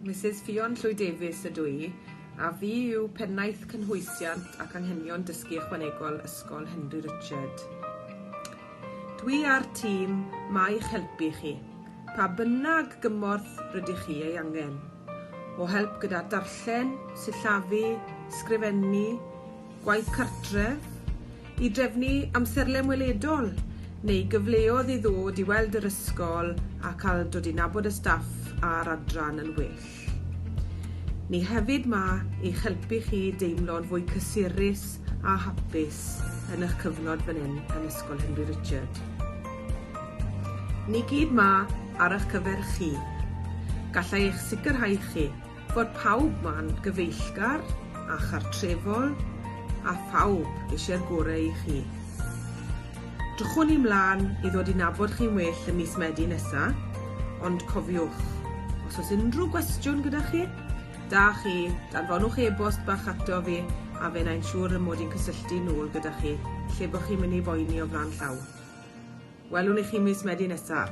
Mrs Fion Llwy Davies ydw I, a fi yw pennaeth cynhwysiant ac anghenion dysgu ychwanegol Ysgol Henry Richard. Dwi ar tîm ma'ch helpu chi, pa bynnag gymorth rydych chi ei angen, o help gyda darllen, sillafu, sgrifennu, gwaith cartref, i drefnu amserlen weledol, neu gyfleoedd i ddod i weld yr ysgol a cael dod i nabod y staff a'r adran yn well. Ni hefyd ma i'ch helpu chi deimlo'n fwy cysurus a hapus yn eich cyfnod fan hyn yn Ysgol Henry Richard. Ni gyd ma ar eich cyfer chi. Gallai eich sicrhau chi fod pawb ma'n gyfeillgar a chartrefol a phawb eisiau'r gorau i chi. Drychwn i mlaen i ddod i nabod chi'n well ym mis Medi nesaf, ond cofiwch, os oes unrhyw gwestiwn gyda chi, da chi, danfonwch e-bost bach ato fi a fe na'i'n siŵr y mod i'n cysylltu nôl gyda chi, lle bych chi'n mynd i boeni o flaen llaw. Welwn i chi mis Medi nesaf.